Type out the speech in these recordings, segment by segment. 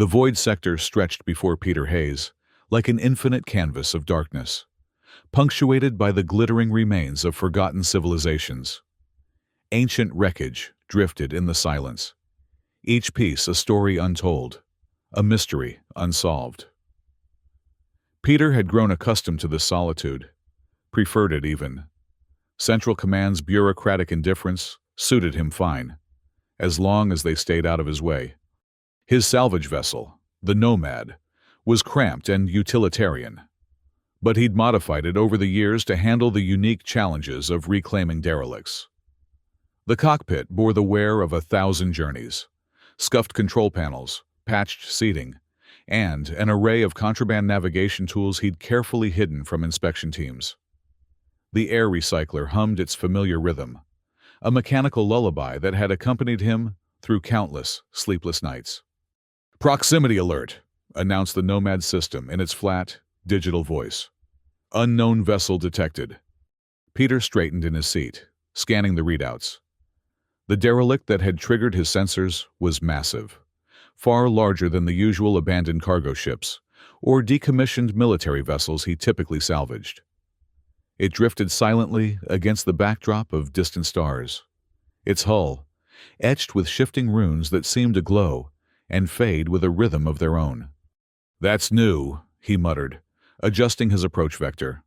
The void sector stretched before Peter Hayes, like an infinite canvas of darkness, punctuated by the glittering remains of forgotten civilizations. Ancient wreckage drifted in the silence, each piece a story untold, a mystery unsolved. Peter had grown accustomed to this solitude, preferred it even. Central Command's bureaucratic indifference suited him fine, as long as they stayed out of his way. His salvage vessel, the Nomad, was cramped and utilitarian, but he'd modified it over the years to handle the unique challenges of reclaiming derelicts. The cockpit bore the wear of 1,000 journeys, scuffed control panels, patched seating, and an array of contraband navigation tools he'd carefully hidden from inspection teams. The air recycler hummed its familiar rhythm, a mechanical lullaby that had accompanied him through countless sleepless nights. "Proximity alert," announced the Nomad system in its flat, digital voice. "Unknown vessel detected." Peter straightened in his seat, scanning the readouts. The derelict that had triggered his sensors was massive, far larger than the usual abandoned cargo ships or decommissioned military vessels he typically salvaged. It drifted silently against the backdrop of distant stars, its hull etched with shifting runes that seemed to glow and fade with a rhythm of their own. "That's new," he muttered, adjusting his approach vector.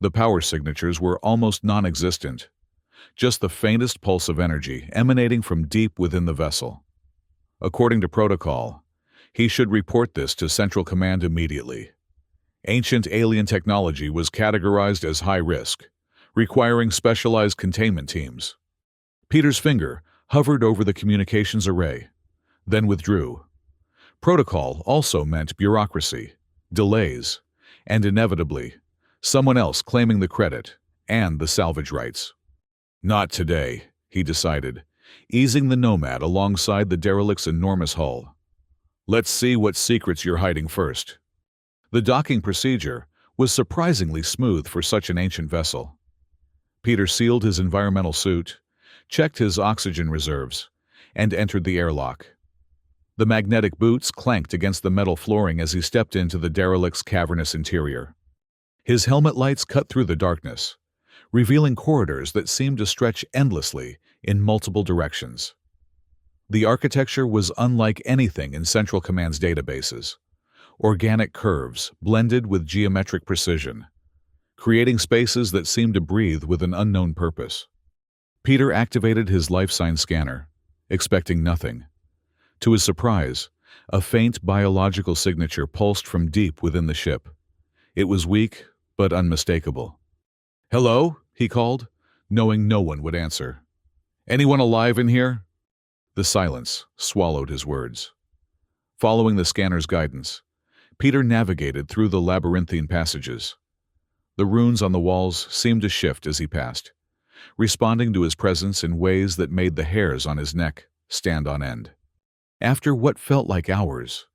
The power signatures were almost non-existent, just the faintest pulse of energy emanating from deep within the vessel. According to protocol, he should report this to Central Command immediately. Ancient alien technology was categorized as high risk, requiring specialized containment teams. Peter's finger hovered over the communications array, then withdrew. Protocol also meant bureaucracy, delays, and inevitably, someone else claiming the credit and the salvage rights. Not today, he decided, easing the Nomad alongside the derelict's enormous hull. "Let's see what secrets you're hiding first." The docking procedure was surprisingly smooth for such an ancient vessel. Peter sealed his environmental suit, checked his oxygen reserves, and entered the airlock. The magnetic boots clanked against the metal flooring as he stepped into the derelict's cavernous interior. His helmet lights cut through the darkness, revealing corridors that seemed to stretch endlessly in multiple directions. The architecture was unlike anything in Central Command's databases. Organic curves blended with geometric precision, creating spaces that seemed to breathe with an unknown purpose. Peter activated his life sign scanner, expecting nothing. To his surprise, a faint biological signature pulsed from deep within the ship. It was weak, but unmistakable. "Hello?" he called, knowing no one would answer. "Anyone alive in here?" The silence swallowed his words. Following the scanner's guidance, Peter navigated through the labyrinthine passages. The runes on the walls seemed to shift as he passed, responding to his presence in ways that made the hairs on his neck stand on end. After what felt like hours,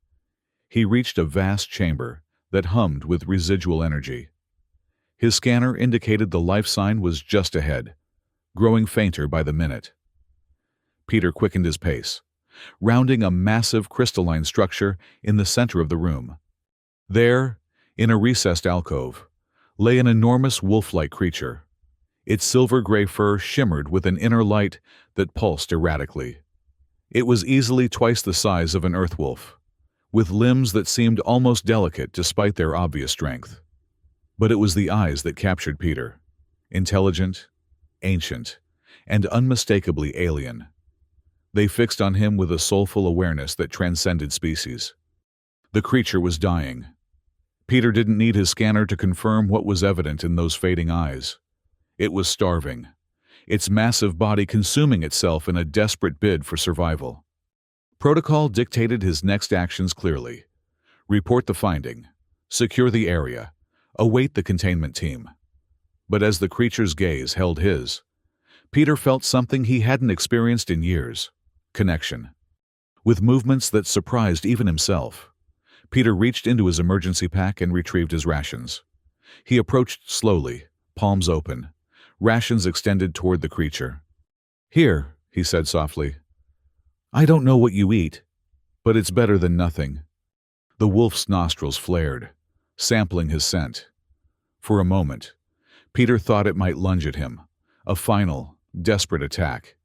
he reached a vast chamber that hummed with residual energy. His scanner indicated the life sign was just ahead, growing fainter by the minute. Peter quickened his pace, rounding a massive crystalline structure in the center of the room. There, in a recessed alcove, lay an enormous wolf-like creature. Its silver-gray fur shimmered with an inner light that pulsed erratically. It was easily twice the size of an earth wolf, with limbs that seemed almost delicate despite their obvious strength. But it was the eyes that captured Peter, intelligent, ancient, and unmistakably alien. They fixed on him with a soulful awareness that transcended species. The creature was dying. Peter didn't need his scanner to confirm what was evident in those fading eyes. It was starving, its massive body consuming itself in a desperate bid for survival. Protocol dictated his next actions clearly. Report the finding, secure the area, await the containment team. But as the creature's gaze held his, Peter felt something he hadn't experienced in years: connection. With movements that surprised even himself, Peter reached into his emergency pack and retrieved his rations. He approached slowly, palms open, rations extended toward the creature. "Here," he said softly. "I don't know what you eat, but it's better than nothing." The wolf's nostrils flared, sampling his scent. For a moment, Peter thought it might lunge at him, a final, desperate attack.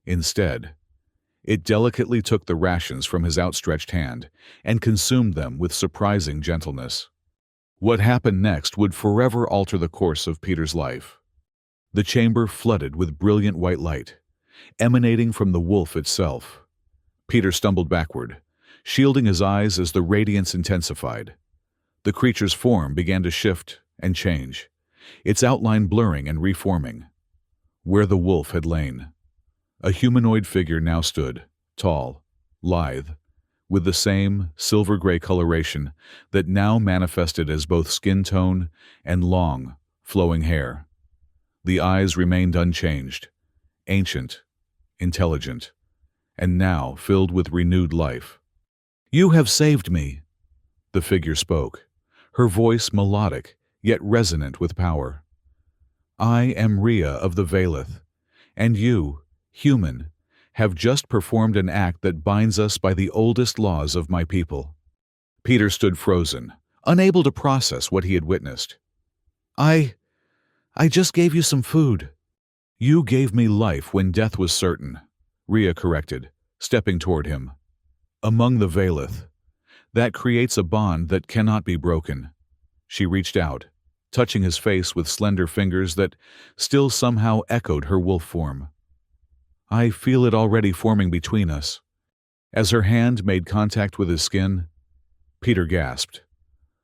Instead, it delicately took the rations from his outstretched hand and consumed them with surprising gentleness. What happened next would forever alter the course of Peter's life. The chamber flooded with brilliant white light, emanating from the wolf itself. Peter stumbled backward, shielding his eyes as the radiance intensified. The creature's form began to shift and change, its outline blurring and reforming. Where the wolf had lain, a humanoid figure now stood, tall, lithe, with the same silver-gray coloration that now manifested as both skin tone and long, flowing hair. The eyes remained unchanged, ancient, intelligent, and now filled with renewed life. "You have saved me," the figure spoke, her voice melodic yet resonant with power. "I am Rhea of the Veileth, and you, human, have just performed an act that binds us by the oldest laws of my people." Peter stood frozen, unable to process what he had witnessed. I just gave you some food." "You gave me life when death was certain," Rhea corrected, stepping toward him. "Among the Veileth, that creates a bond that cannot be broken." She reached out, touching his face with slender fingers that still somehow echoed her wolf form. "I feel it already forming between us." As her hand made contact with his skin, Peter gasped.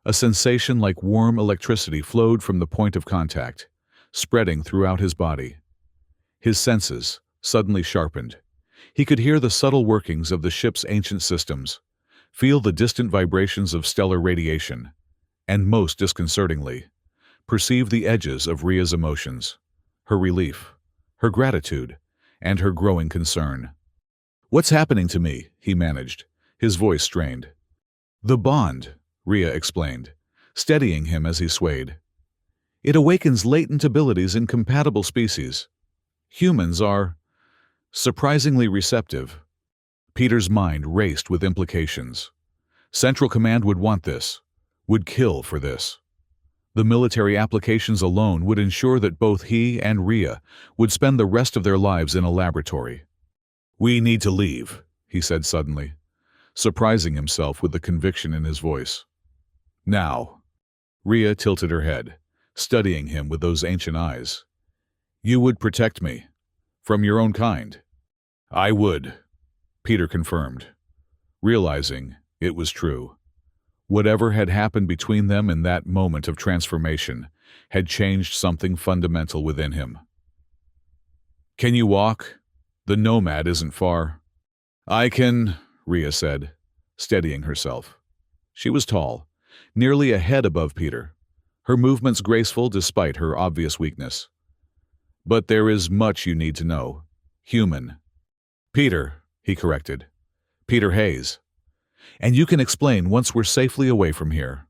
A sensation like warm electricity flowed from the point of contact, spreading throughout his body. His senses suddenly sharpened. He could hear the subtle workings of the ship's ancient systems, feel the distant vibrations of stellar radiation, and most disconcertingly, perceive the edges of Rhea's emotions, her relief, her gratitude, and her growing concern. "What's happening to me?" he managed, his voice strained. "The bond," Rhea explained, steadying him as he swayed. "It awakens latent abilities in compatible species. Humans are surprisingly receptive." Peter's mind raced with implications. Central Command would want this, would kill for this. The military applications alone would ensure that both he and Rhea would spend the rest of their lives in a laboratory. "We need to leave," he said suddenly, surprising himself with the conviction in his voice. "Now." Rhea tilted her head, studying him with those ancient eyes. "You would protect me, from your own kind." "I would," Peter confirmed, realizing it was true. Whatever had happened between them in that moment of transformation had changed something fundamental within him. "Can you walk? The Nomad isn't far." "I can," Rhea said, steadying herself. She was tall, nearly a head above Peter, her movements graceful despite her obvious weakness. "But there is much you need to know. Human." "Peter," he corrected. "Peter Hayes. And you can explain once we're safely away from here."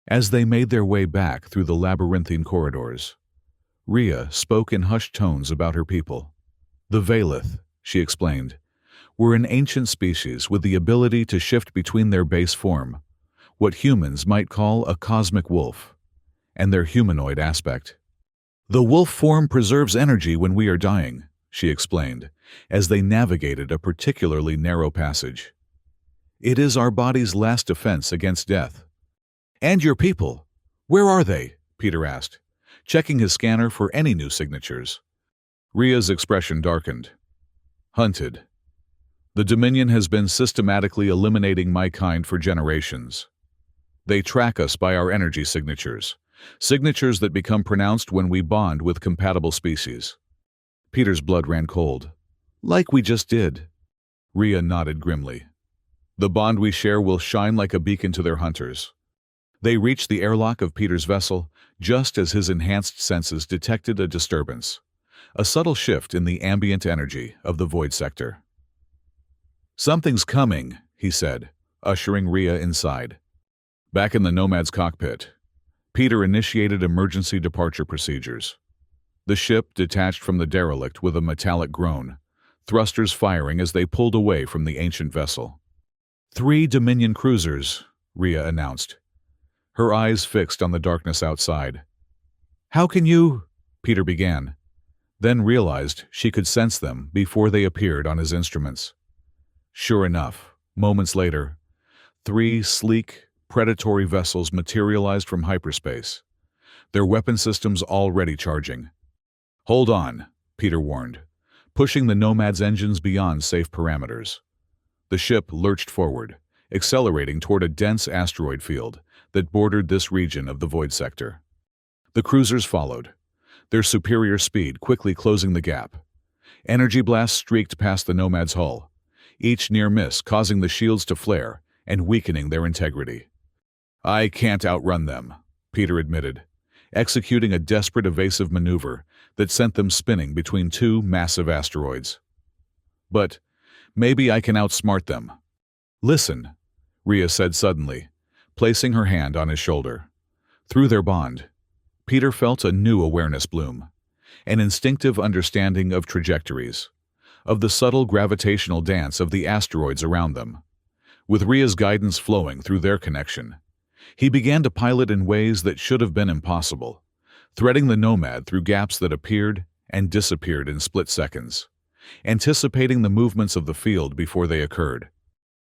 As they made their way back through the labyrinthine corridors, Rhea spoke in hushed tones about her people. "The Veileth," she explained, "were an ancient species with the ability to shift between their base form, what humans might call a cosmic wolf, and their humanoid aspect. The wolf form preserves energy when we are dying," she explained, as they navigated a particularly narrow passage. "It is our body's last defense against death." "And your people? Where are they?" Peter asked, checking his scanner for any new signatures. Rhea's expression darkened. "Hunted. The Dominion has been systematically eliminating my kind for generations. They track us by our energy signatures, signatures that become pronounced when we bond with compatible species." Peter's blood ran cold. "Like we just did." Rhea nodded grimly. "The bond we share will shine like a beacon to their hunters." They reached the airlock of Peter's vessel just as his enhanced senses detected a disturbance, a subtle shift in the ambient energy of the void sector. "Something's coming," he said, ushering Rhea inside. Back in the Nomad's cockpit, Peter initiated emergency departure procedures. The ship detached from the derelict with a metallic groan, thrusters firing as they pulled away from the ancient vessel. 3 Dominion cruisers, Rhea announced, her eyes fixed on the darkness outside. "How can you—" Peter began, then realized she could sense them before they appeared on his instruments. Sure enough, moments later, 3 sleek, predatory vessels materialized from hyperspace, their weapon systems already charging. "Hold on," Peter warned, pushing the Nomad's engines beyond safe parameters. The ship lurched forward, accelerating toward a dense asteroid field that bordered this region of the Void Sector. The cruisers followed, their superior speed quickly closing the gap. Energy blasts streaked past the Nomad's hull, each near miss causing the shields to flare and weakening their integrity. "I can't outrun them," Peter admitted, executing a desperate evasive maneuver that sent them spinning between 2 massive asteroids. "But maybe I can outsmart them." "Listen," Rhea said suddenly, placing her hand on his shoulder. Through their bond, Peter felt a new awareness bloom, an instinctive understanding of trajectories, of the subtle gravitational dance of the asteroids around them. With Rhea's guidance flowing through their connection, he began to pilot in ways that should have been impossible, threading the Nomad through gaps that appeared and disappeared in split seconds, anticipating the movements of the field before they occurred.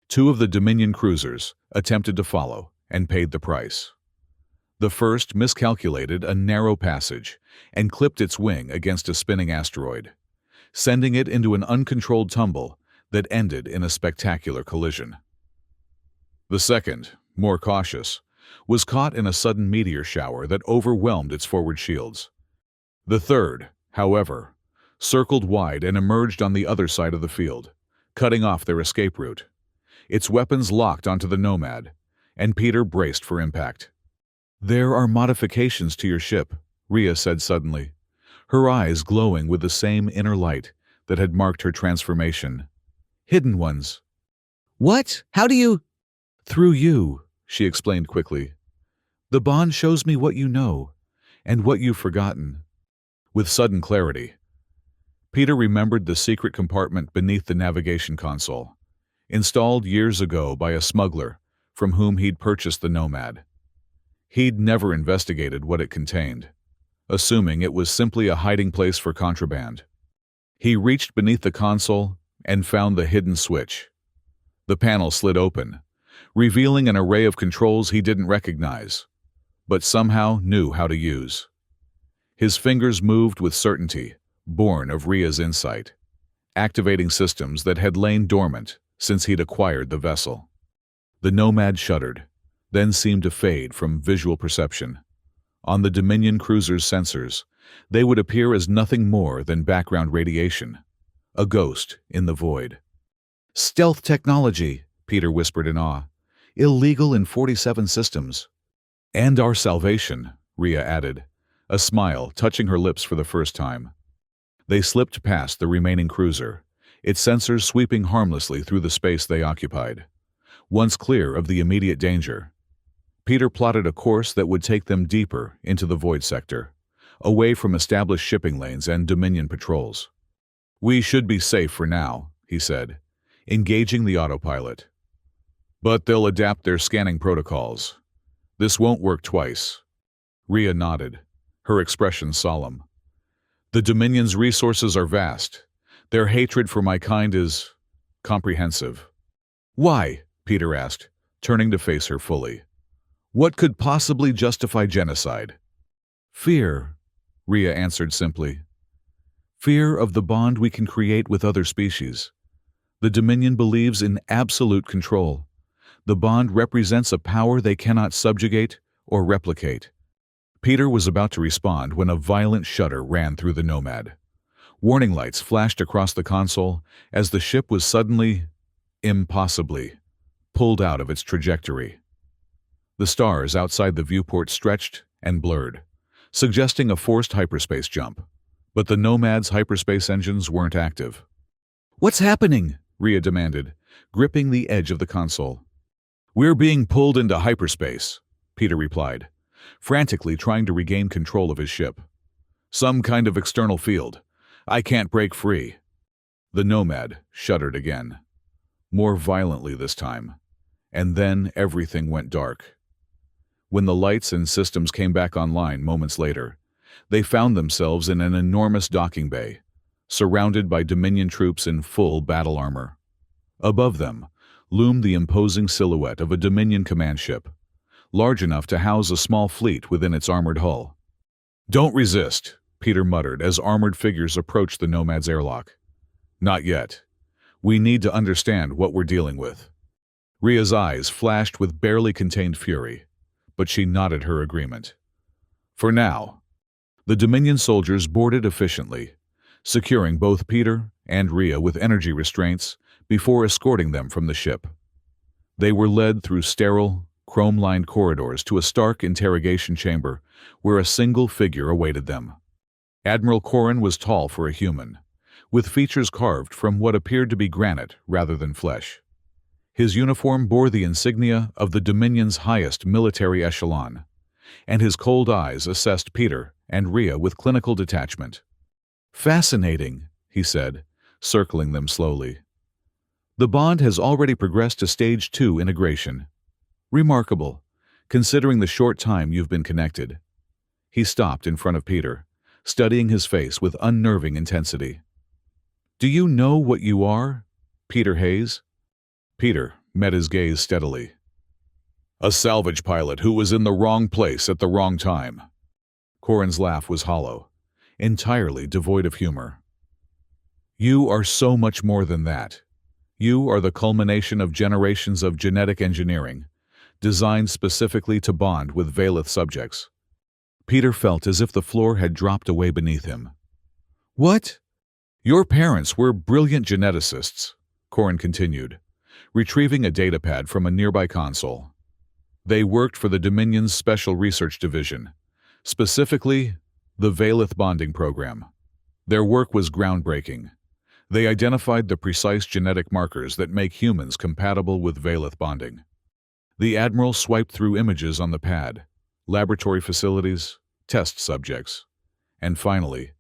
2 of the Dominion cruisers attempted to follow and paid the price. The first miscalculated a narrow passage and clipped its wing against a spinning asteroid, sending it into an uncontrolled tumble that ended in a spectacular collision. The second, more cautious, was caught in a sudden meteor shower that overwhelmed its forward shields. The third, however, circled wide and emerged on the other side of the field, cutting off their escape route. Its weapons locked onto the Nomad, and Peter braced for impact. "There are modifications to your ship," Rhea said suddenly, her eyes glowing with the same inner light that had marked her transformation. "Hidden ones." "What? How do you—" "Through you," she explained quickly. "The bond shows me what you know, and what you've forgotten." With sudden clarity, Peter remembered the secret compartment beneath the navigation console, installed years ago by a smuggler from whom he'd purchased the Nomad. He'd never investigated what it contained, assuming it was simply a hiding place for contraband. He reached beneath the console and found the hidden switch. The panel slid open, revealing an array of controls he didn't recognize, but somehow knew how to use. His fingers moved with certainty, born of Rhea's insight, activating systems that had lain dormant since he'd acquired the vessel. The Nomad shuddered, then seemed to fade from visual perception. On the Dominion cruiser's sensors, they would appear as nothing more than background radiation, a ghost in the void. "Stealth technology," Peter whispered in awe. "Illegal in 47 systems." "And our salvation," Rhea added, a smile touching her lips for the first time. They slipped past the remaining cruiser, its sensors sweeping harmlessly through the space they occupied. Once clear of the immediate danger, Peter plotted a course that would take them deeper into the Void Sector, away from established shipping lanes and Dominion patrols. "We should be safe for now," he said, engaging the autopilot. "But they'll adapt their scanning protocols. This won't work twice." Rhea nodded, her expression solemn. "The Dominion's resources are vast. Their hatred for my kind is comprehensive." "Why?" Peter asked, turning to face her fully. "What could possibly justify genocide?" "Fear," Rhea answered simply. "Fear of the bond we can create with other species. The Dominion believes in absolute control. The bond represents a power they cannot subjugate or replicate." Peter was about to respond when a violent shudder ran through the Nomad. Warning lights flashed across the console as the ship was suddenly, impossibly, pulled out of its trajectory. The stars outside the viewport stretched and blurred, suggesting a forced hyperspace jump, but the Nomad's hyperspace engines weren't active. "What's happening?" Rhea demanded, gripping the edge of the console. "We're being pulled into hyperspace," Peter replied, frantically trying to regain control of his ship. "Some kind of external field. I can't break free." The Nomad shuddered again, more violently this time, And then everything went dark. When the lights and systems came back online moments later, they found themselves in an enormous docking bay, surrounded by Dominion troops in full battle armor. Above them loomed the imposing silhouette of a Dominion command ship, large enough to house a small fleet within its armored hull. "Don't resist," Peter muttered as armored figures approached the Nomad's airlock. "Not yet. We need to understand what we're dealing with." Rhea's eyes flashed with barely contained fury, but she nodded her agreement. For now, the Dominion soldiers boarded efficiently, securing both Peter and Rhea with energy restraints before escorting them from the ship. They were led through sterile, chrome-lined corridors to a stark interrogation chamber where a single figure awaited them. Admiral Corrin was tall for a human, with features carved from what appeared to be granite rather than flesh. His uniform bore the insignia of the Dominion's highest military echelon, and his cold eyes assessed Peter and Rhea with clinical detachment. "Fascinating," he said, circling them slowly. "The bond has already progressed to Stage 2 integration. Remarkable, considering the short time you've been connected." He stopped in front of Peter, studying his face with unnerving intensity. "Do you know what you are, Peter Hayes?" Peter met his gaze steadily. "A salvage pilot who was in the wrong place at the wrong time." Corrin's laugh was hollow, entirely devoid of humor. "You are so much more than that. You are the culmination of generations of genetic engineering, designed specifically to bond with Valeth subjects." Peter felt as if the floor had dropped away beneath him. "What?" "Your parents were brilliant geneticists," Corrin continued, retrieving a datapad from a nearby console. "They worked for the Dominion's Special Research Division, specifically the Valeth Bonding Program. Their work was groundbreaking. They identified the precise genetic markers that make humans compatible with Valeth bonding." The Admiral swiped through images on the pad, laboratory facilities, test subjects, and finally,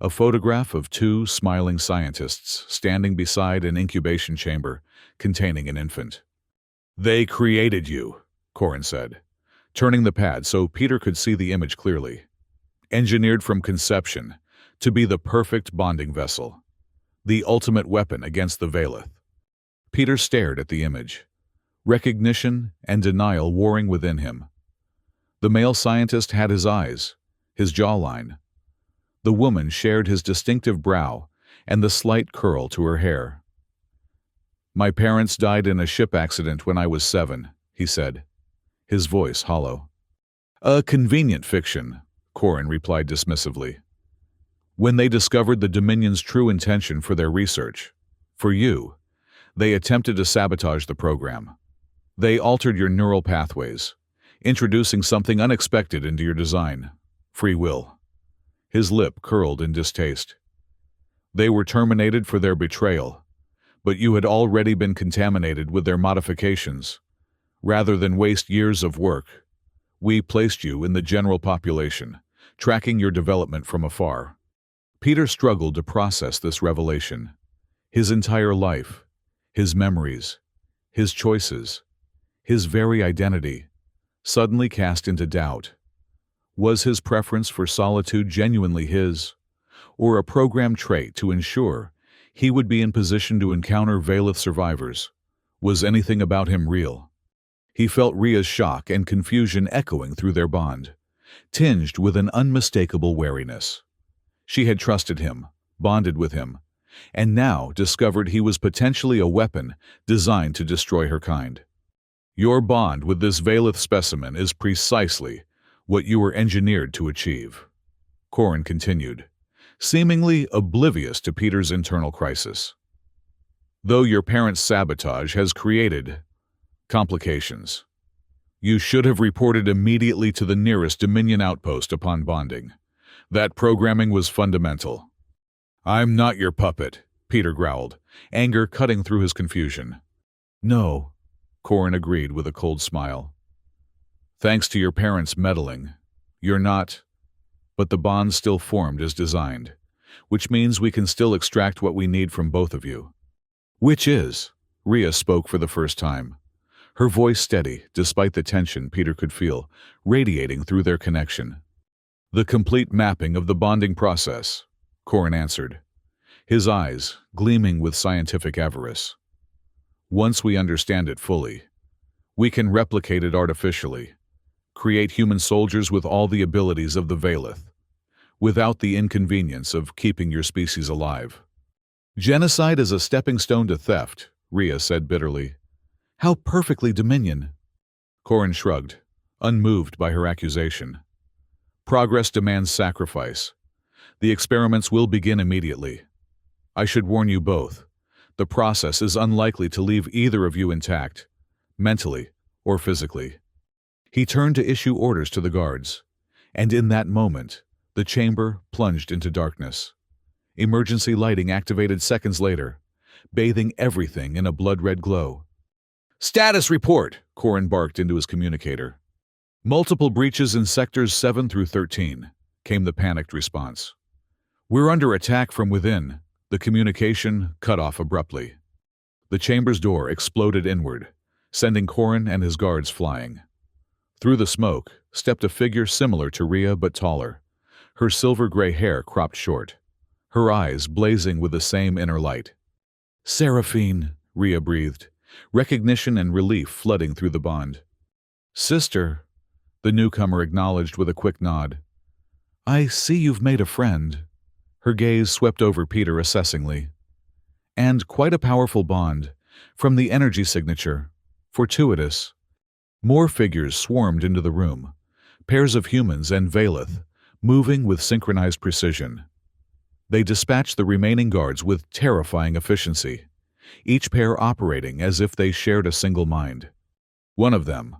a photograph of two smiling scientists standing beside an incubation chamber containing an infant. "They created you," Corrin said, turning the pad so Peter could see the image clearly. "Engineered from conception to be the perfect bonding vessel, the ultimate weapon against the Valeth." Peter stared at the image, recognition and denial warring within him. The male scientist had his eyes, his jawline. The woman shared his distinctive brow and the slight curl to her hair. "My parents died in a ship accident when I was 7, he said, his voice hollow. "A convenient fiction," Corrin replied dismissively. "When they discovered the Dominion's true intention for their research, for you, they attempted to sabotage the program. They altered your neural pathways, introducing something unexpected into your design: free will." His lip curled in distaste. "They were terminated for their betrayal, but you had already been contaminated with their modifications. Rather than waste years of work, we placed you in the general population, tracking your development from afar." Peter struggled to process this revelation. His entire life, his memories, his choices, his very identity, suddenly cast into doubt. Was his preference for solitude genuinely his, or a programmed trait to ensure he would be in position to encounter Valeth survivors? Was anything about him real? He felt Rhea's shock and confusion echoing through their bond, tinged with an unmistakable wariness. She had trusted him, bonded with him, and now discovered he was potentially a weapon designed to destroy her kind. "Your bond with this Valeth specimen is precisely what you were engineered to achieve," Corrin continued, seemingly oblivious to Peter's internal crisis. "Though your parents' sabotage has created complications, you should have reported immediately to the nearest Dominion outpost upon bonding. That programming was fundamental." "I'm not your puppet," Peter growled, anger cutting through his confusion. "No," Corrin agreed with a cold smile. "Thanks to your parents' meddling, you're not, but the bond still formed as designed, which means we can still extract what we need from both of you." "Which is?" Rhea spoke for the first time, her voice steady despite the tension Peter could feel radiating through their connection. "The complete mapping of the bonding process," Corin answered, his eyes gleaming with scientific avarice. "Once we understand it fully, we can replicate it artificially, create human soldiers with all the abilities of the Valeth, without the inconvenience of keeping your species alive." "Genocide is a stepping stone to theft," Rhea said bitterly. "How perfectly Dominion." Corin shrugged, unmoved by her accusation. "Progress demands sacrifice. The experiments will begin immediately. I should warn you both. The process is unlikely to leave either of you intact, mentally or physically." He turned to issue orders to the guards, and in that moment, the chamber plunged into darkness. Emergency lighting activated seconds later, bathing everything in a blood-red glow. "Status report!" Corin barked into his communicator. "Multiple breaches in sectors 7 through 13, came the panicked response. "We're under attack from within." The communication cut off abruptly. The chamber's door exploded inward, sending Corin and his guards flying. Through the smoke stepped a figure similar to Rhea but taller, her silver-gray hair cropped short, her eyes blazing with the same inner light. "Seraphine," Rhea breathed, recognition and relief flooding through the bond. "Sister," the newcomer acknowledged with a quick nod. "I see you've made a friend." Her gaze swept over Peter assessingly. "And quite a powerful bond, from the energy signature. Fortuitous." More figures swarmed into the room, pairs of humans and Valeth, moving with synchronized precision. They dispatched the remaining guards with terrifying efficiency, each pair operating as if they shared a single mind. One of them,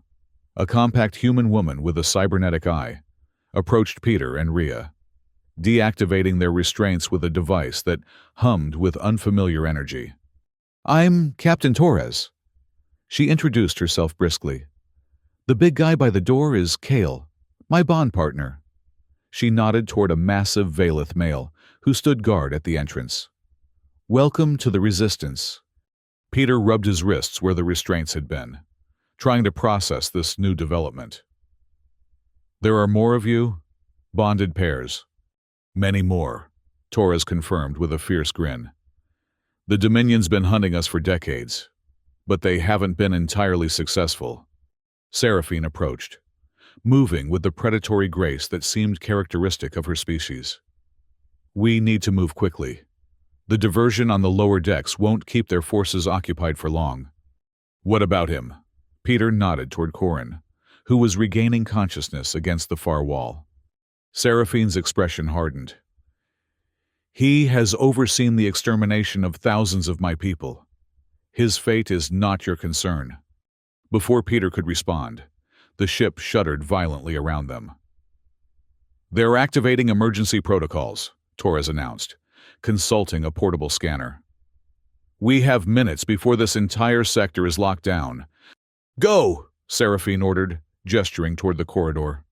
a compact human woman with a cybernetic eye, approached Peter and Rhea, deactivating their restraints with a device that hummed with unfamiliar energy. "I'm Captain Torres." She introduced herself briskly. "The big guy by the door is Kale, my bond partner." She nodded toward a massive Valeth male who stood guard at the entrance. "Welcome to the Resistance." Peter rubbed his wrists where the restraints had been, trying to process this new development. "There are more of you?" "Bonded pairs." "Many more," Torres confirmed with a fierce grin. "The Dominion's been hunting us for decades, but they haven't been entirely successful." Seraphine approached, moving with the predatory grace that seemed characteristic of her species. "We need to move quickly. The diversion on the lower decks won't keep their forces occupied for long." "What about him?" Peter nodded toward Corin, who was regaining consciousness against the far wall. Seraphine's expression hardened. "He has overseen the extermination of thousands of my people. His fate is not your concern." Before Peter could respond, the ship shuddered violently around them. "They're activating emergency protocols," Torres announced, consulting a portable scanner. "We have minutes before this entire sector is locked down." "Go!" Seraphine ordered, gesturing toward the corridor.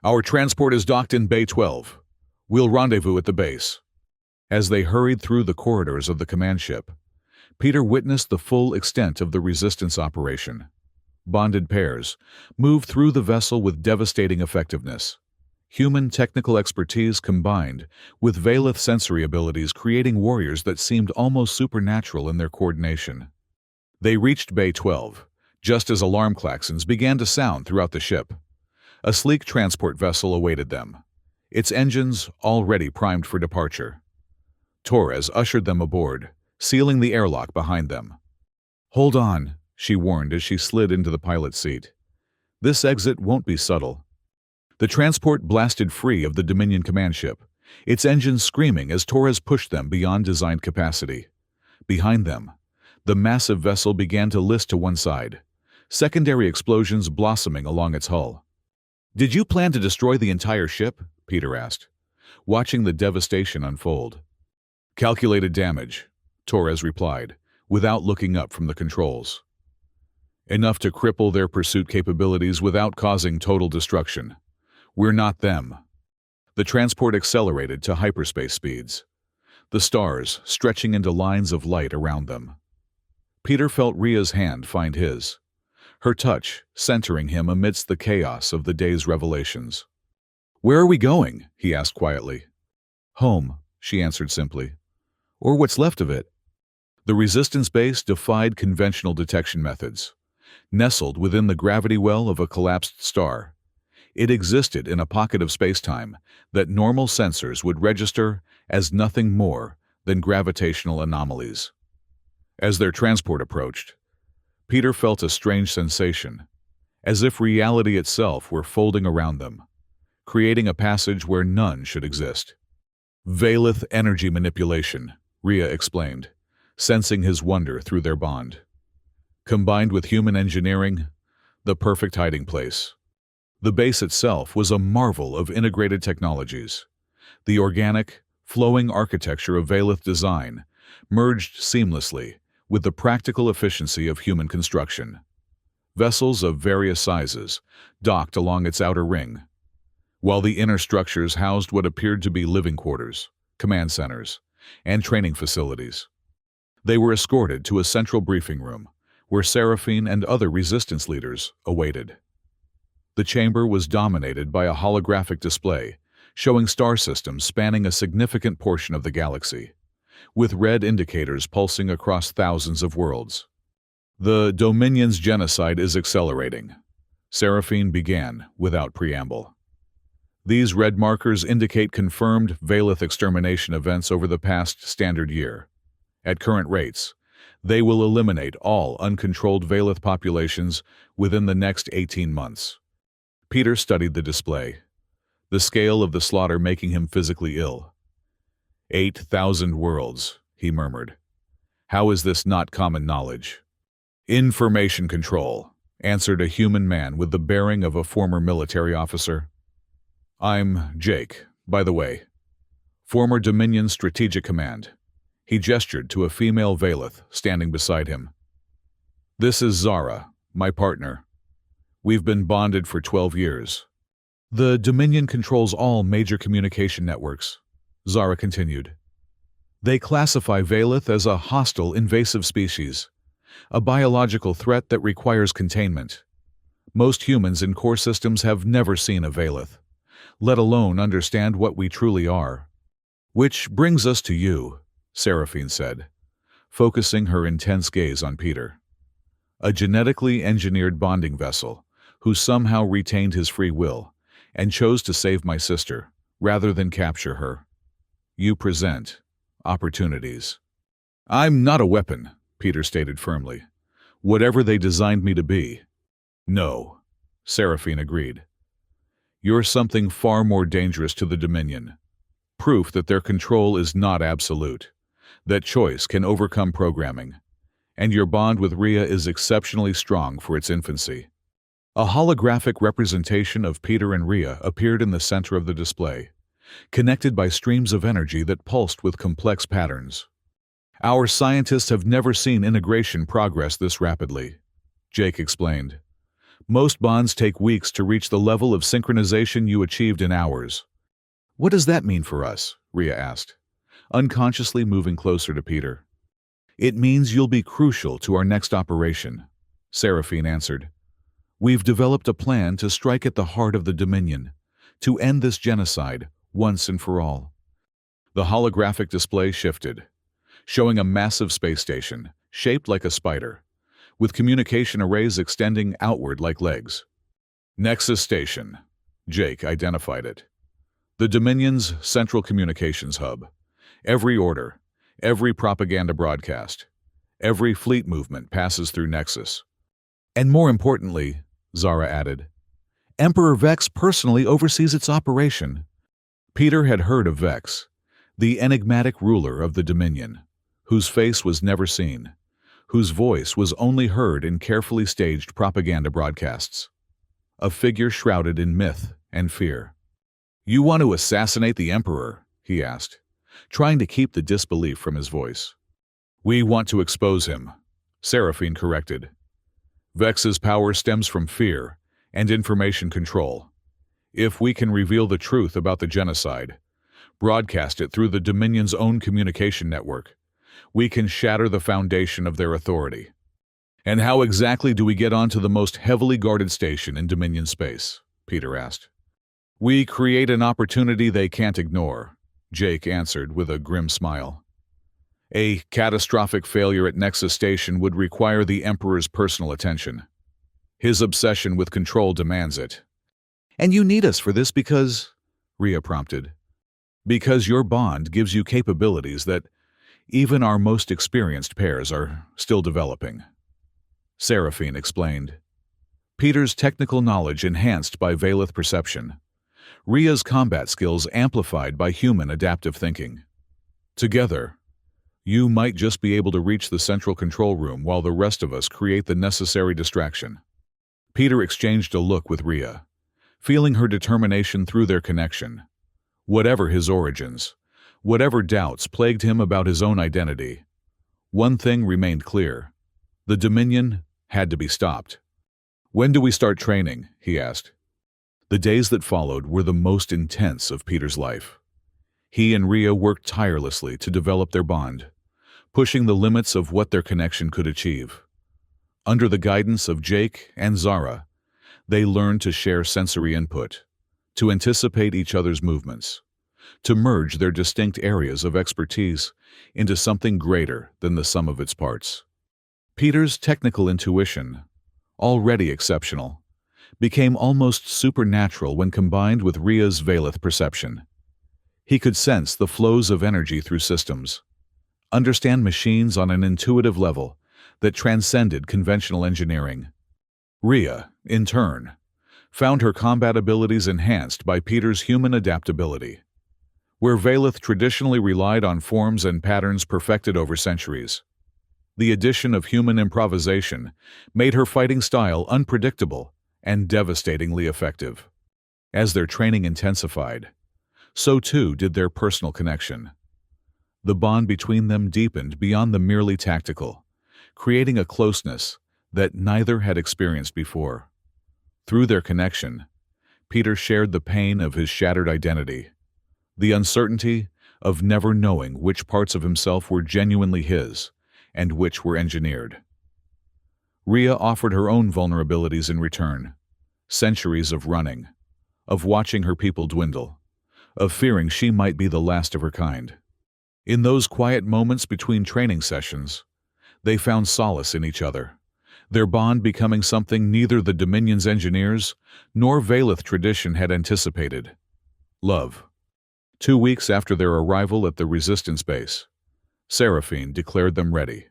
"Our transport is docked in Bay 12. We'll rendezvous at the base." As they hurried through the corridors of the command ship, Peter witnessed the full extent of the resistance operation. Bonded pairs moved through the vessel with devastating effectiveness. Human technical expertise combined with Valeth sensory abilities, creating warriors that seemed almost supernatural in their coordination. They reached Bay 12, just as alarm klaxons began to sound throughout the ship. A sleek transport vessel awaited them, its engines already primed for departure. Torres ushered them aboard, sealing the airlock behind them. "Hold on," she warned as she slid into the pilot's seat. "This exit won't be subtle." The transport blasted free of the Dominion command ship, its engines screaming as Torres pushed them beyond designed capacity. Behind them, the massive vessel began to list to one side, secondary explosions blossoming along its hull. "Did you plan to destroy the entire ship?" Peter asked, watching the devastation unfold. "Calculated damage," Torres replied, without looking up from the controls. "Enough to cripple their pursuit capabilities without causing total destruction. We're not them." The transport accelerated to hyperspace speeds, the stars stretching into lines of light around them. Peter felt Rhea's hand find his, her touch centering him amidst the chaos of the day's revelations. Where are we going? He asked quietly. Home, she answered simply. Or what's left of it. The resistance base defied conventional detection methods. Nestled within the gravity well of a collapsed star, it existed in a pocket of space-time that normal sensors would register as nothing more than gravitational anomalies. As their transport approached, Peter felt a strange sensation, as if reality itself were folding around them, creating a passage where none should exist. Veilith energy manipulation, Rhea explained, sensing his wonder through their bond. Combined with human engineering, the perfect hiding place. The base itself was a marvel of integrated technologies. The organic, flowing architecture of Veilith design merged seamlessly with the practical efficiency of human construction. Vessels of various sizes docked along its outer ring, while the inner structures housed what appeared to be living quarters, command centers, and training facilities. They were escorted to a central briefing room, where Seraphine and other resistance leaders awaited. The chamber was dominated by a holographic display, showing star systems spanning a significant portion of the galaxy, with red indicators pulsing across thousands of worlds. The Dominion's genocide is accelerating, Seraphine began without preamble. These red markers indicate confirmed Veilith extermination events over the past standard year. At current rates, they will eliminate all uncontrolled Veilith populations within the next 18 months. Peter studied the display, the scale of the slaughter making him physically ill. 8,000 worlds, he murmured. How is this not common knowledge? Information control, answered a human man with the bearing of a former military officer. I'm Jake, by the way. Former Dominion Strategic Command. He gestured to a female Veilith standing beside him. This is Zara, my partner. We've been bonded for 12 years. The Dominion controls all major communication networks, Zara continued. They classify Veilith as a hostile, invasive species, a biological threat that requires containment. Most humans in core systems have never seen a Veilith, let alone understand what we truly are. Which brings us to you, Seraphine said, focusing her intense gaze on Peter. A genetically engineered bonding vessel who somehow retained his free will and chose to save my sister rather than capture her. You present opportunities. I'm not a weapon, Peter stated firmly. Whatever they designed me to be. No, Seraphine agreed. You're something far more dangerous to the Dominion. Proof that their control is not absolute, that choice can overcome programming, and your bond with Rhea is exceptionally strong for its infancy. A holographic representation of Peter and Rhea appeared in the center of the display, connected by streams of energy that pulsed with complex patterns. Our scientists have never seen integration progress this rapidly, Jake explained. Most bonds take weeks to reach the level of synchronization you achieved in hours. What does that mean for us? Rhea asked, unconsciously moving closer to Peter. It means you'll be crucial to our next operation, Seraphine answered. We've developed a plan to strike at the heart of the Dominion, to end this genocide once and for all. The holographic display shifted, showing a massive space station, shaped like a spider, with communication arrays extending outward like legs. Nexus Station, Jake identified it. The Dominion's central communications hub. Every order, every propaganda broadcast, every fleet movement passes through Nexus. And more importantly, Zara added, Emperor Vex personally oversees its operation. Peter had heard of Vex, the enigmatic ruler of the Dominion, whose face was never seen, whose voice was only heard in carefully staged propaganda broadcasts. A figure shrouded in myth and fear. You want to assassinate the Emperor? He asked, trying to keep the disbelief from his voice. We want to expose him, Seraphine corrected. Vex's power stems from fear and information control. If we can reveal the truth about the genocide, broadcast it through the Dominion's own communication network, we can shatter the foundation of their authority. "And how exactly do we get onto the most heavily guarded station in Dominion space?" Peter asked. "We create an opportunity they can't ignore," Jake answered with a grim smile. "A catastrophic failure at Nexus Station would require the Emperor's personal attention. His obsession with control demands it." "And you need us for this because," Rhea prompted, "because your bond gives you capabilities that even our most experienced pairs are still developing," Seraphine explained. Peter's technical knowledge enhanced by Valeth perception. Rhea's combat skills amplified by human adaptive thinking. Together, you might just be able to reach the central control room while the rest of us create the necessary distraction. Peter exchanged a look with Rhea, feeling her determination through their connection. Whatever his origins, whatever doubts plagued him about his own identity, one thing remained clear: the Dominion had to be stopped. "When do we start training?" he asked. The days that followed were the most intense of Peter's life. He and Rhea worked tirelessly to develop their bond, pushing the limits of what their connection could achieve. Under the guidance of Jake and Zara, they learned to share sensory input, to anticipate each other's movements, to merge their distinct areas of expertise into something greater than the sum of its parts. Peter's technical intuition, already exceptional, became almost supernatural when combined with Rhea's Valeth perception. He could sense the flows of energy through systems, understand machines on an intuitive level that transcended conventional engineering. Rhea, in turn, found her combat abilities enhanced by Peter's human adaptability. Where Valeth traditionally relied on forms and patterns perfected over centuries, the addition of human improvisation made her fighting style unpredictable and devastatingly effective. As their training intensified, so too did their personal connection. The bond between them deepened beyond the merely tactical, creating a closeness that neither had experienced before. Through their connection, Peter shared the pain of his shattered identity, the uncertainty of never knowing which parts of himself were genuinely his and which were engineered. Rhea offered her own vulnerabilities in return: centuries of running, of watching her people dwindle, of fearing she might be the last of her kind. In those quiet moments between training sessions, they found solace in each other, their bond becoming something neither the Dominion's engineers nor Valeth tradition had anticipated: love. 2 weeks after their arrival at the Resistance base, Seraphine declared them ready.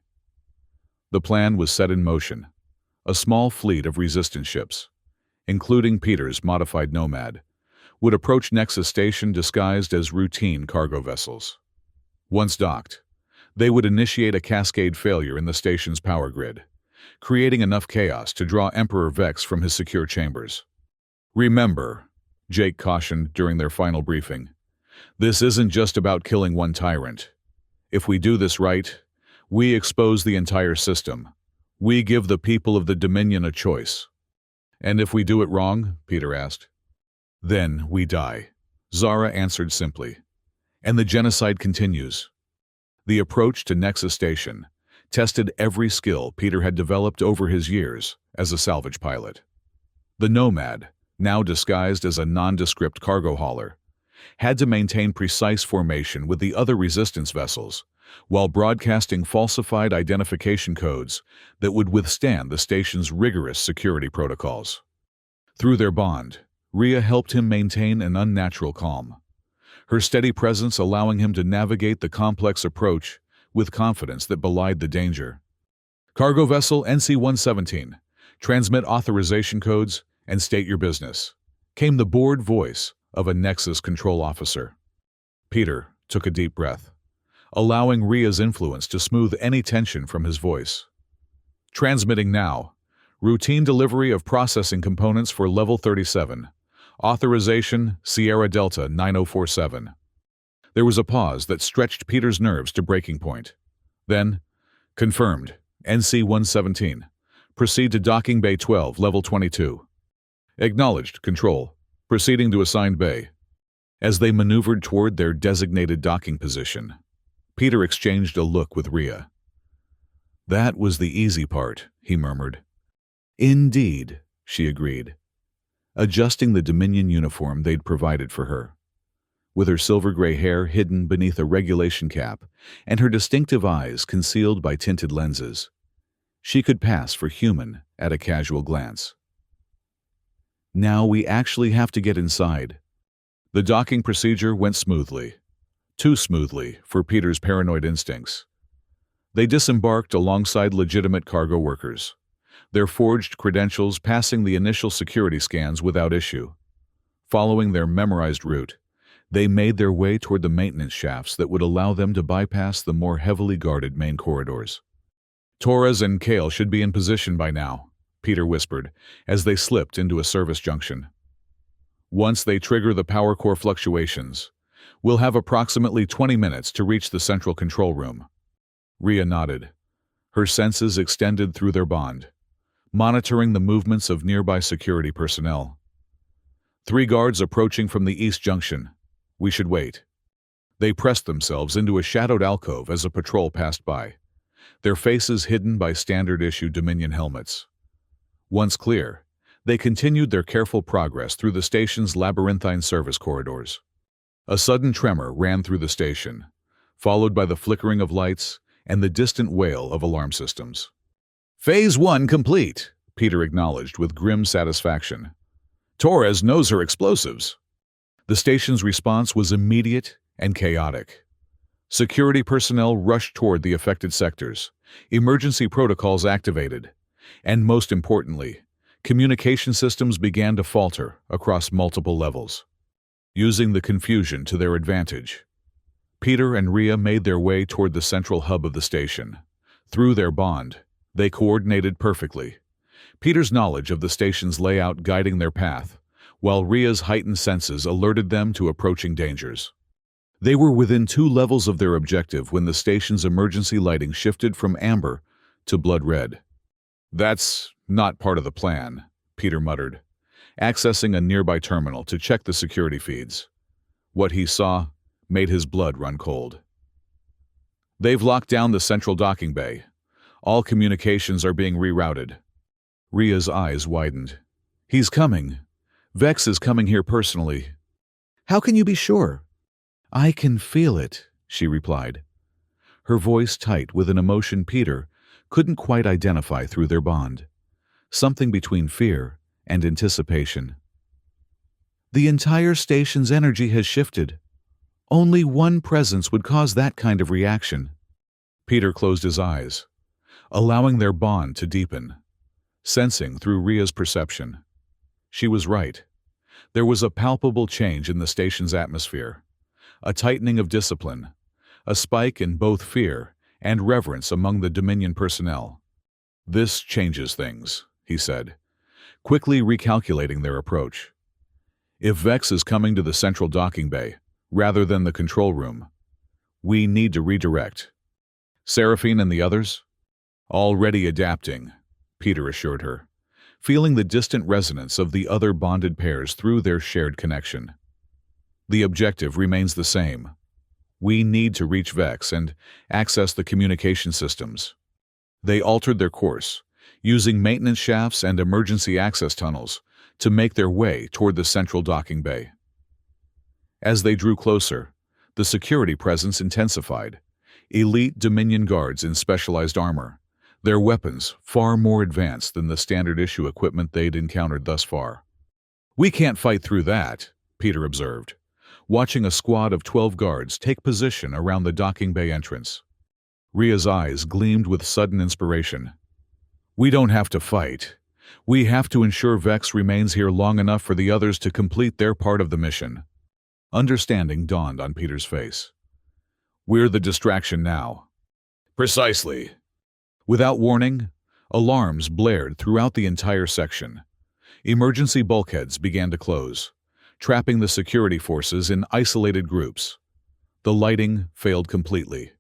The plan was set in motion. A small fleet of Resistance ships, including Peter's modified Nomad, would approach Nexus Station disguised as routine cargo vessels. Once docked, they would initiate a cascade failure in the station's power grid, creating enough chaos to draw Emperor Vex from his secure chambers. "Remember," Jake cautioned during their final briefing, "this isn't just about killing one tyrant. If we do this right, we expose the entire system. We give the people of the Dominion a choice." "And if we do it wrong?" Peter asked. "Then we die," Zara answered simply. "And the genocide continues." The approach to Nexus Station tested every skill Peter had developed over his years as a salvage pilot. The Nomad, now disguised as a nondescript cargo hauler, had to maintain precise formation with the other Resistance vessels, while broadcasting falsified identification codes that would withstand the station's rigorous security protocols. Through their bond, Rhea helped him maintain an unnatural calm, her steady presence allowing him to navigate the complex approach with confidence that belied the danger. "Cargo vessel NC-117, transmit authorization codes and state your business," came the bored voice of a Nexus control officer. Peter took a deep breath, allowing Rhea's influence to smooth any tension from his voice. "Transmitting now. Routine delivery of processing components for Level 37. Authorization Sierra Delta 9047. There was a pause that stretched Peter's nerves to breaking point. Then, "Confirmed. NC-117. Proceed to Docking Bay 12, Level 22. "Acknowledged, Control. Proceeding to assigned bay." As they maneuvered toward their designated docking position, Peter exchanged a look with Rhea. That was the easy part, he murmured. Indeed, she agreed, adjusting the Dominion uniform they'd provided for her. With her silver-gray hair hidden beneath a regulation cap and her distinctive eyes concealed by tinted lenses, she could pass for human at a casual glance. Now we actually have to get inside. The docking procedure went smoothly. Too smoothly for Peter's paranoid instincts. They disembarked alongside legitimate cargo workers, their forged credentials passing the initial security scans without issue. Following their memorized route, they made their way toward the maintenance shafts that would allow them to bypass the more heavily guarded main corridors. Torres and Kale should be in position by now, Peter whispered, as they slipped into a service junction. Once they trigger the power core fluctuations, we'll have approximately 20 minutes to reach the central control room. Rhea nodded, her senses extended through their bond, monitoring the movements of nearby security personnel. 3 guards approaching from the east junction. We should wait. They pressed themselves into a shadowed alcove as a patrol passed by, their faces hidden by standard-issue Dominion helmets. Once clear, they continued their careful progress through the station's labyrinthine service corridors. A sudden tremor ran through the station, followed by the flickering of lights and the distant wail of alarm systems. Phase 1 complete, Peter acknowledged with grim satisfaction. Torres knows her explosives. The station's response was immediate and chaotic. Security personnel rushed toward the affected sectors, emergency protocols activated, and most importantly, communication systems began to falter across multiple levels. Using the confusion to their advantage, Peter and Rhea made their way toward the central hub of the station. Through their bond, they coordinated perfectly, Peter's knowledge of the station's layout guiding their path, while Rhea's heightened senses alerted them to approaching dangers. They were within 2 levels of their objective when the station's emergency lighting shifted from amber to blood red. That's not part of the plan, Peter muttered, accessing a nearby terminal to check the security feeds. What he saw made his blood run cold. They've locked down the central docking bay. All communications are being rerouted. Rhea's eyes widened. He's coming. Vex is coming here personally. How can you be sure? I can feel it, she replied, her voice tight with an emotion Peter couldn't quite identify through their bond. Something between fear and anticipation. The entire station's energy has shifted. Only one presence would cause that kind of reaction. Peter closed his eyes, allowing their bond to deepen, sensing through Rhea's perception. She was right. There was a palpable change in the station's atmosphere, a tightening of discipline, a spike in both fear and reverence among the Dominion personnel. This changes things, he said, quickly recalculating their approach. If Vex is coming to the central docking bay, rather than the control room, we need to redirect. Seraphine and the others? Already adapting, Peter assured her, feeling the distant resonance of the other bonded pairs through their shared connection. The objective remains the same. We need to reach Vex and access the communication systems. They altered their course, using maintenance shafts and emergency access tunnels to make their way toward the central docking bay. As they drew closer, the security presence intensified. Elite Dominion guards in specialized armor, their weapons far more advanced than the standard-issue equipment they'd encountered thus far. We can't fight through that, Peter observed, watching a squad of 12 guards take position around the docking bay entrance. Rhea's eyes gleamed with sudden inspiration. We don't have to fight. We have to ensure Vex remains here long enough for the others to complete their part of the mission. Understanding dawned on Peter's face. We're the distraction now. Precisely. Without warning, alarms blared throughout the entire section. Emergency bulkheads began to close, trapping the security forces in isolated groups. The lighting failed completely,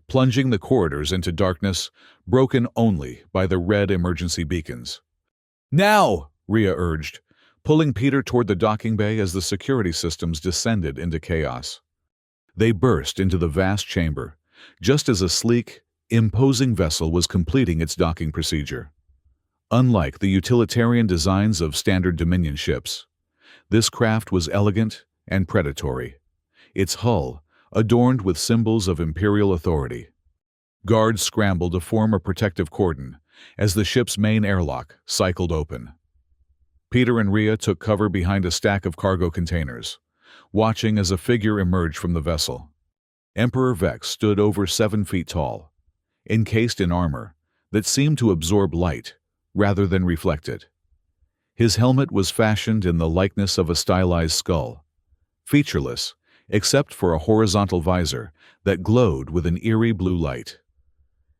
plunging the corridors into darkness, broken only by the red emergency beacons. Now, Rhea urged, pulling Peter toward the docking bay as the security systems descended into chaos. They burst into the vast chamber, just as a sleek, imposing vessel was completing its docking procedure. Unlike the utilitarian designs of standard Dominion ships, this craft was elegant and predatory, its hull adorned with symbols of imperial authority. Guards scrambled to form a protective cordon as the ship's main airlock cycled open. Peter and Rhea took cover behind a stack of cargo containers, watching as a figure emerged from the vessel. Emperor Vex stood over 7 feet tall, encased in armor that seemed to absorb light rather than reflect it. His helmet was fashioned in the likeness of a stylized skull, featureless except for a horizontal visor that glowed with an eerie blue light.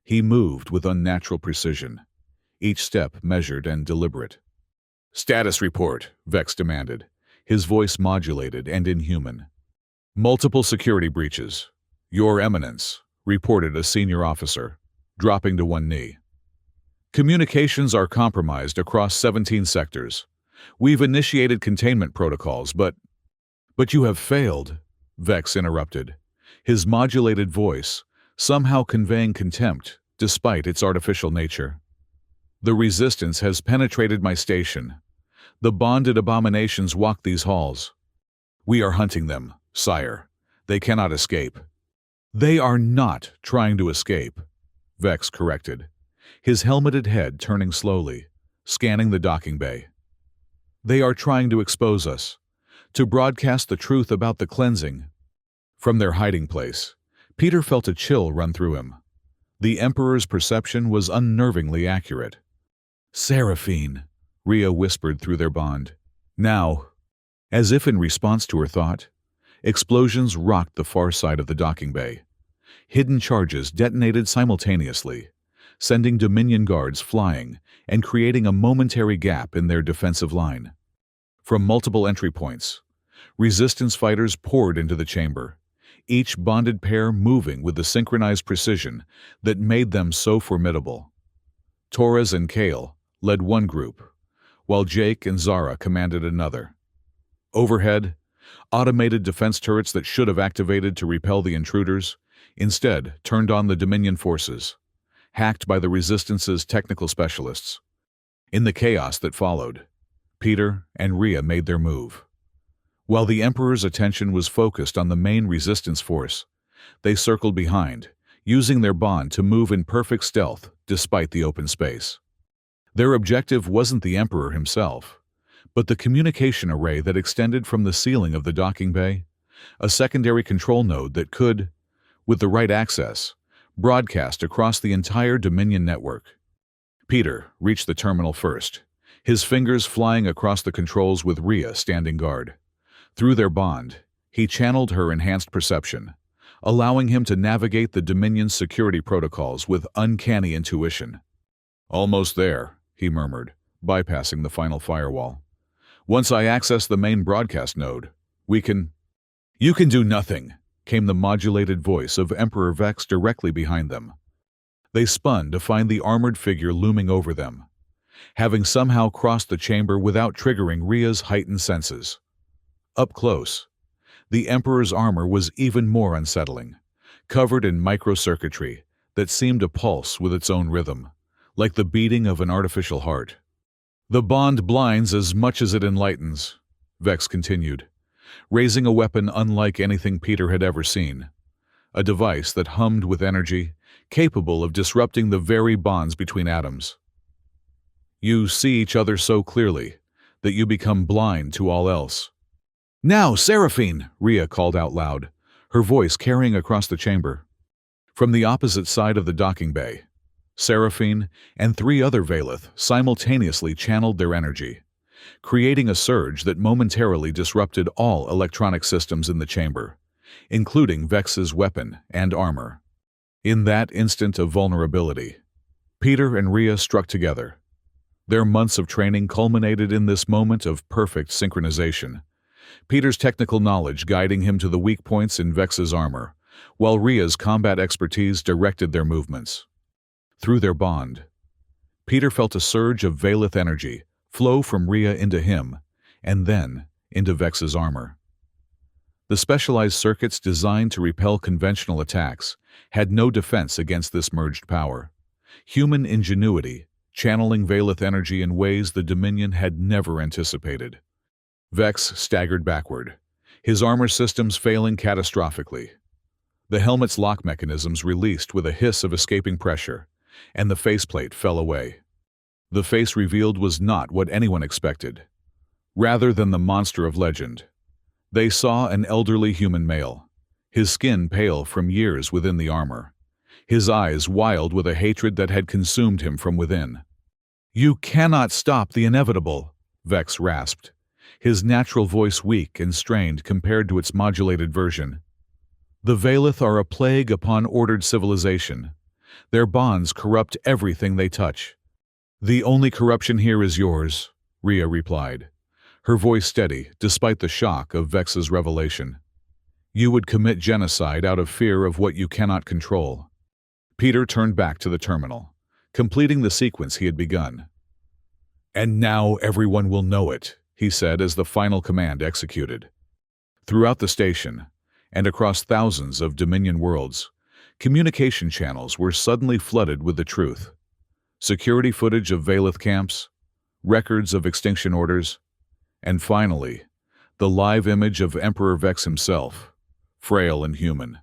He moved with unnatural precision, each step measured and deliberate. "Status report," Vex demanded, his voice modulated and inhuman. "Multiple security breaches. Your Eminence," reported a senior officer, dropping to one knee. "Communications are compromised across 17 sectors. We've initiated containment protocols, but you have failed," Vex interrupted, his modulated voice somehow conveying contempt despite its artificial nature. "The resistance has penetrated my station. The bonded abominations walk these halls. We are hunting them, sire. They cannot escape." "They are not trying to escape," Vex corrected, his helmeted head turning slowly, scanning the docking bay. "They are trying to expose us, to broadcast the truth about the cleansing." From their hiding place, Peter felt a chill run through him. The Emperor's perception was unnervingly accurate. "Seraphine," Rhea whispered through their bond. "Now," as if in response to her thought, explosions rocked the far side of the docking bay. Hidden charges detonated simultaneously, sending Dominion guards flying and creating a momentary gap in their defensive line. From multiple entry points, Resistance fighters poured into the chamber, each bonded pair moving with the synchronized precision that made them so formidable. Torres and Kale led one group, while Jake and Zara commanded another. Overhead, automated defense turrets that should have activated to repel the intruders instead turned on the Dominion forces, hacked by the Resistance's technical specialists. In the chaos that followed, Peter and Rhea made their move. While the Emperor's attention was focused on the main Resistance force, they circled behind, using their bond to move in perfect stealth despite the open space. Their objective wasn't the Emperor himself, but the communication array that extended from the ceiling of the docking bay, a secondary control node that could, with the right access, broadcast across the entire Dominion network. Peter reached the terminal first, his fingers flying across the controls with Rhea standing guard. Through their bond, he channeled her enhanced perception, allowing him to navigate the Dominion's security protocols with uncanny intuition. "Almost there," he murmured, bypassing the final firewall. "Once I access the main broadcast node, we can—" "You can do nothing," came the modulated voice of Emperor Vex directly behind them. They spun to find the armored figure looming over them, having somehow crossed the chamber without triggering Rhea's heightened senses. Up close, the Emperor's armor was even more unsettling, covered in microcircuitry that seemed to pulse with its own rhythm, like the beating of an artificial heart. "The bond blinds as much as it enlightens," Vex continued, raising a weapon unlike anything Peter had ever seen, a device that hummed with energy, capable of disrupting the very bonds between atoms. "You see each other so clearly that you become blind to all else." "Now, Seraphine!" Rhea called out loud, her voice carrying across the chamber. From the opposite side of the docking bay, Seraphine and 3 other Valeth simultaneously channeled their energy, creating a surge that momentarily disrupted all electronic systems in the chamber, including Vex's weapon and armor. In that instant of vulnerability, Peter and Rhea struck together. Their months of training culminated in this moment of perfect synchronization, Peter's technical knowledge guiding him to the weak points in Vex's armor, while Rhea's combat expertise directed their movements. Through their bond, Peter felt a surge of Valeth energy flow from Rhea into him, and then into Vex's armor. The specialized circuits designed to repel conventional attacks had no defense against this merged power. Human ingenuity, channeling Valeth energy in ways the Dominion had never anticipated. Vex staggered backward, his armor systems failing catastrophically. The helmet's lock mechanisms released with a hiss of escaping pressure, and the faceplate fell away. The face revealed was not what anyone expected. Rather than the monster of legend, they saw an elderly human male, his skin pale from years within the armor, his eyes wild with a hatred that had consumed him from within. "You cannot stop the inevitable," Vex rasped, his natural voice weak and strained compared to its modulated version. "The Valeth are a plague upon ordered civilization. Their bonds corrupt everything they touch." "The only corruption here is yours," Rhea replied, her voice steady despite the shock of Vex's revelation. "You would commit genocide out of fear of what you cannot control." Peter turned back to the terminal, completing the sequence he had begun. "And now everyone will know it," he said as the final command executed. Throughout the station, and across thousands of Dominion worlds, communication channels were suddenly flooded with the truth. Security footage of Valeth camps, records of extinction orders, and finally, the live image of Emperor Vex himself, frail and human,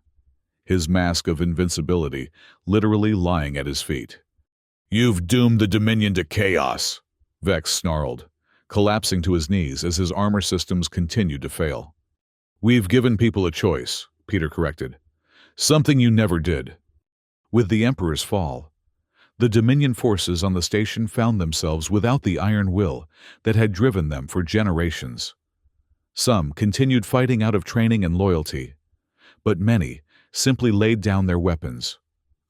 his mask of invincibility literally lying at his feet. "You've doomed the Dominion to chaos," Vex snarled, collapsing to his knees as his armor systems continued to fail. "We've given people a choice," Peter corrected. "Something you never did." With the Emperor's fall, the Dominion forces on the station found themselves without the iron will that had driven them for generations. Some continued fighting out of training and loyalty, but many simply laid down their weapons,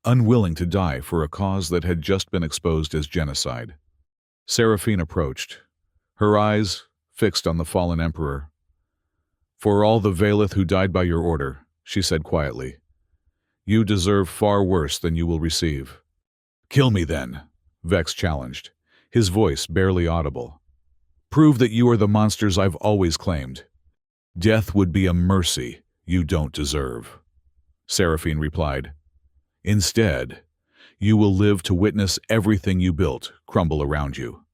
unwilling to die for a cause that had just been exposed as genocide. Seraphine approached, her eyes fixed on the fallen Emperor. "For all the Valeth who died by your order," she said quietly, "you deserve far worse than you will receive." "Kill me then," Vex challenged, his voice barely audible. "Prove that you are the monsters I've always claimed." "Death would be a mercy you don't deserve," Seraphine replied. "Instead, you will live to witness everything you built crumble around you.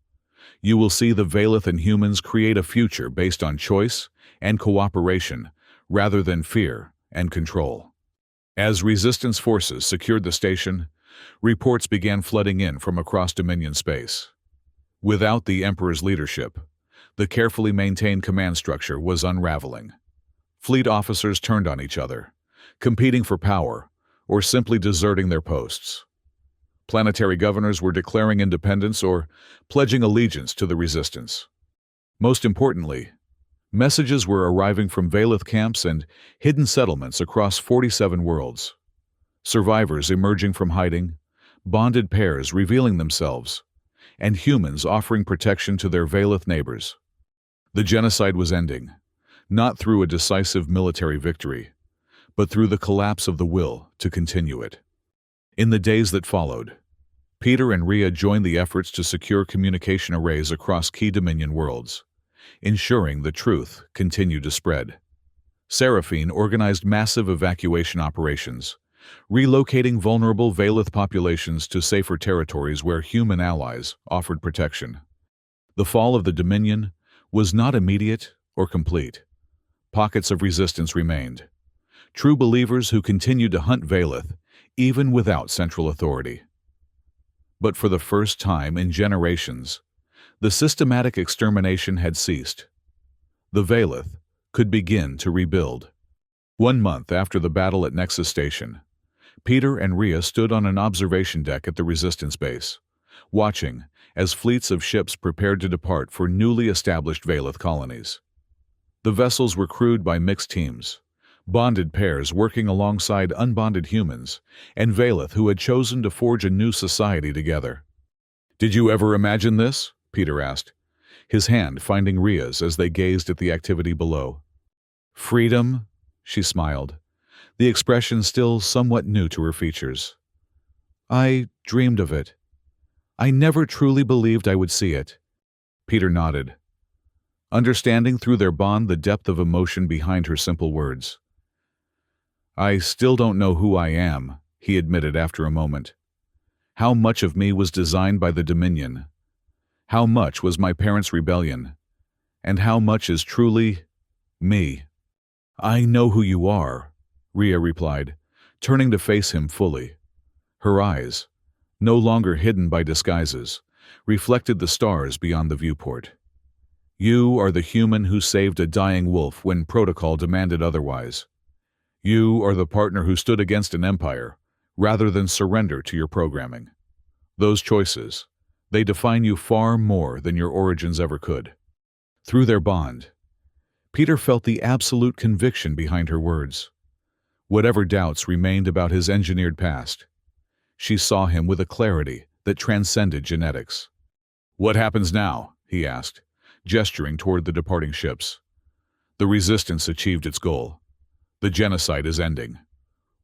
You will see the Valeth and humans create a future based on choice and cooperation rather than fear and control." As resistance forces secured the station, reports began flooding in from across Dominion space. Without the Emperor's leadership, the carefully maintained command structure was unraveling. Fleet officers turned on each other, competing for power or simply deserting their posts. Planetary governors were declaring independence or pledging allegiance to the resistance. Most importantly, messages were arriving from Valeth camps and hidden settlements across 47 worlds. Survivors emerging from hiding, bonded pairs revealing themselves, and humans offering protection to their Valeth neighbors. The genocide was ending, not through a decisive military victory, but through the collapse of the will to continue it. In the days that followed, Peter and Rhea joined the efforts to secure communication arrays across key Dominion worlds, ensuring the truth continued to spread. Seraphine organized massive evacuation operations, relocating vulnerable Valeth populations to safer territories where human allies offered protection. The fall of the Dominion was not immediate or complete. Pockets of resistance remained, true believers who continued to hunt Valeth even without central authority. But for the first time in generations, the systematic extermination had ceased. The Valeth could begin to rebuild. 1 month after the battle at Nexus Station, Peter and Rhea stood on an observation deck at the Resistance base, watching as fleets of ships prepared to depart for newly established Valeth colonies. The vessels were crewed by mixed teams, bonded pairs working alongside unbonded humans, and Valeth who had chosen to forge a new society together. "Did you ever imagine this?" Peter asked, his hand finding Rhea's as they gazed at the activity below. "Freedom?" she smiled, the expression still somewhat new to her features. "I dreamed of it. I never truly believed I would see it." Peter nodded. understanding through their bond the depth of emotion behind her simple words. "I still don't know who I am," he admitted after a moment. "How much of me was designed by the Dominion? How much was my parents' rebellion? And how much is truly me?" "I know who you are," Rhea replied, turning to face him fully. Her eyes, no longer hidden by disguises, reflected the stars beyond the viewport. "You are the human who saved a dying wolf when protocol demanded otherwise. You are the partner who stood against an empire, rather than surrender to your programming. Those choices, they define you far more than your origins ever could." Through their bond, Peter felt the absolute conviction behind her words. Whatever doubts remained about his engineered past, she saw him with a clarity that transcended genetics. "What happens now?" he asked, gesturing toward the departing ships. "The resistance achieved its goal. The genocide is ending.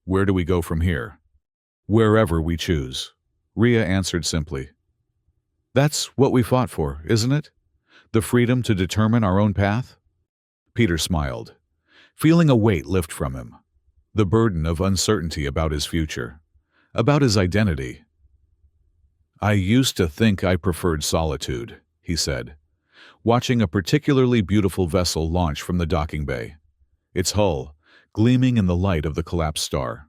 Where do we go from here?" "Wherever we choose," Rhea answered simply. "That's what we fought for, isn't it? The freedom to determine our own path?" Peter smiled, feeling a weight lift from him, the burden of uncertainty about his future, about his identity. "I used to think I preferred solitude," he said, watching a particularly beautiful vessel launch from the docking bay, its hull gleaming in the light of the collapsed star.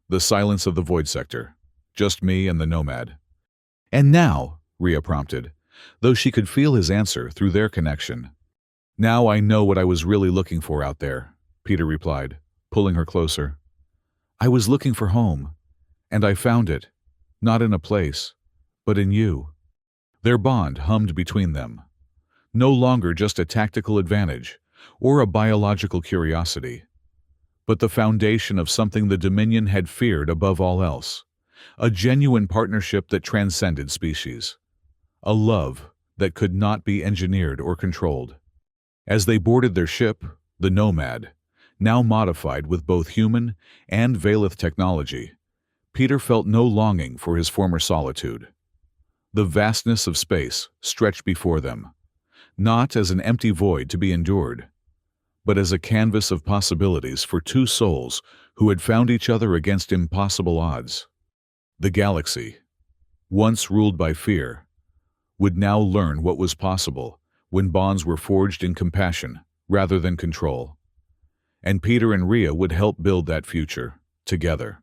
The silence of the void sector, just me and the Nomad. "And now," Rhea prompted, though she could feel his answer through their connection. "Now I know what I was really looking for out there," Peter replied, pulling her closer. "I was looking for home, and I found it, not in a place, but in you." Their bond hummed between them, no longer just a tactical advantage or a biological curiosity, but the foundation of something the Dominion had feared above all else, a genuine partnership that transcended species, a love that could not be engineered or controlled. As they boarded their ship, the Nomad, now modified with both human and Valeth technology, Peter felt no longing for his former solitude. The vastness of space stretched before them, not as an empty void to be endured, but as a canvas of possibilities for two souls who had found each other against impossible odds. The galaxy, once ruled by fear, would now learn what was possible when bonds were forged in compassion rather than control. And Peter and Rhea would help build that future, together.